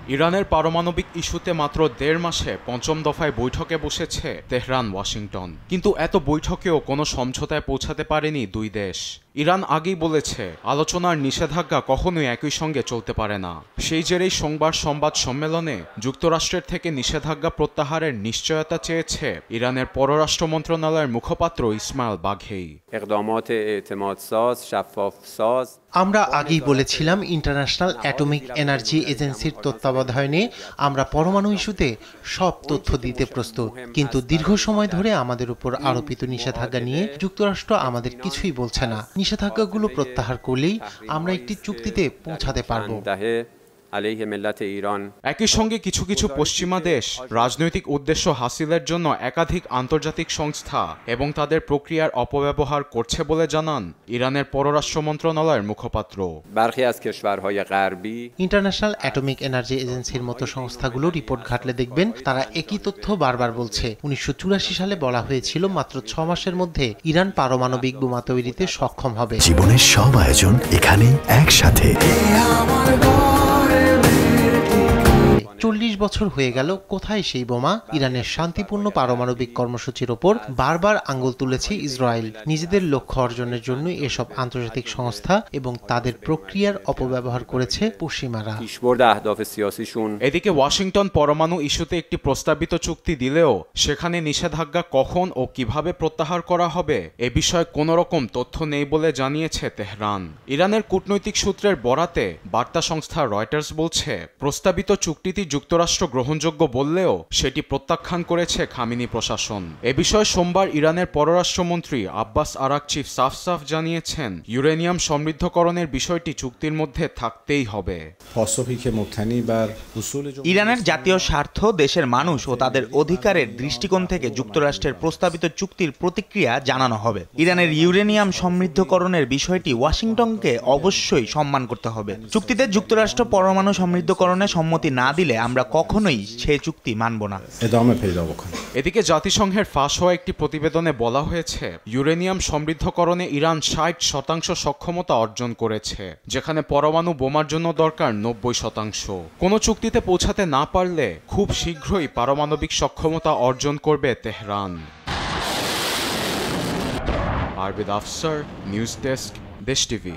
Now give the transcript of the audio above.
ইরানের পারমাণবিক ইস্যুতে মাত্র ১.৫ মাসে পঞ্চম দফায় বৈঠকে বসেছে তেহরান ওয়াশিংটন। কিন্তু এত বৈঠকেও কোনো সমঝোতায় পৌঁছাতে পারেনি দুই দেশ। ইরান আগেই বলেছে আলোচনার নিষেধাজ্ঞা কখনোই একই সঙ্গে চলতে পারে না। সেই জেরেই সোমবার সংবাদ সম্মেলনে যুক্তরাষ্ট্রের থেকে নিষেধাজ্ঞা প্রত্যাহারের নিশ্চয়তা চেয়েছে ইরানের পররাষ্ট্র মন্ত্রণালয়ের মুখপাত্র ইসমাইল বাঘেই। আমরা আগেই বলেছিলাম ইন্টারন্যাশনাল অ্যাটমিক এনার্জি এজেন্সির তত্ত্বাবধানে আমরা পরমাণু ইস্যুতে সব তথ্য দিতে প্রস্তুত, কিন্তু দীর্ঘ সময় ধরে আমাদের উপর আরোপিত নিষেধাজ্ঞা নিয়ে যুক্তরাষ্ট্র আমাদের কিছুই বলছে না। নিষেধাজ্ঞাগুলো প্রত্যাহার করলেই আমরা একটি চুক্তিতে পৌঁছাতে পারব। একই সঙ্গে কিছু কিছু পশ্চিমা দেশ রাজনৈতিক উদ্দেশ্য হাসিলের জন্য একাধিক আন্তর্জাতিক সংস্থা এবং তাদের প্রক্রিয়ার অপব্যবহার করছে বলে জানান ইরানের পররাষ্ট্র মন্ত্রণালয়ের মুখপাত্র। ইন্টারন্যাশনাল অ্যাটমিক এনার্জি এজেন্সির মতো সংস্থাগুলো রিপোর্ট ঘাটলে দেখবেন তারা একই তথ্য বারবার বলছে। ১৯৮৪ সালে বলা হয়েছিল মাত্র ৬ মাসের মধ্যে ইরান পারমাণবিক বোমা তৈরিতে সক্ষম হবে। জীবনের সব আয়োজন এখানে একসাথে। ৪০ বছর হয়ে গেল, কোথায় সেই বোমা? ইরানের শান্তিপূর্ণ পারমাণবিক কর্মসূচির ওপর বারবার আঙ্গুল তুলেছে ইসরায়েল। নিজেদের লক্ষ্য অর্জনের জন্য এসব আন্তর্জাতিক সংস্থা এবং তাদের প্রক্রিয়ার অপব্যবহার করেছে পশ্চিমারা। এদিকে ওয়াশিংটন পরমাণু ইস্যুতে একটি প্রস্তাবিত চুক্তি দিলেও সেখানে নিষেধাজ্ঞা কখন ও কিভাবে প্রত্যাহার করা হবে এ বিষয়ে কোনো রকম তথ্য নেই বলে জানিয়েছে তেহরান। ইরানের কূটনৈতিক সূত্রের বরাতে বার্তা সংস্থা রয়টার্স বলছে প্রস্তাবিত চুক্তিটি যুক্তরাষ্ট্র গ্রহণযোগ্য বললেও সেটি প্রত্যাখ্যান করেছে খামেনি প্রশাসন। এ বিষয়ে সোমবার ইরানের পররাষ্ট্রমন্ত্রী আব্বাস আরাকচি সাফ জানিয়েছেন ইউরেনিয়াম সমৃদ্ধকরণের বিষয়টি চুক্তির মধ্যে থাকতেই হবে। ইরানের জাতীয় স্বার্থ, দেশের মানুষ ও তাদের অধিকারের দৃষ্টিকোণ থেকে যুক্তরাষ্ট্রের প্রস্তাবিত চুক্তির প্রতিক্রিয়া জানানো হবে। ইরানের ইউরেনিয়াম সমৃদ্ধকরণের বিষয়টি ওয়াশিংটনকে অবশ্যই সম্মান করতে হবে। চুক্তিতে যুক্তরাষ্ট্র পরমাণু সমৃদ্ধকরণে সম্মতি না দিলে আমরা কখনোই সে চুক্তি মানব না। এদিকে জাতিসংঘের ফাঁস হওয়া একটি প্রতিবেদনে বলা হয়েছে ইউরেনিয়াম সমৃদ্ধকরণে ইরান ৬০% সক্ষমতা অর্জন করেছে, যেখানে পরমাণু বোমার জন্য দরকার ৯০%। কোনো চুক্তিতে পৌঁছাতে না পারলে খুব শীঘ্রই পারমাণবিক সক্ষমতা অর্জন করবে তেহরান। আরবিদ আফসার, নিউজ ডেস্ক, দেশ টিভি।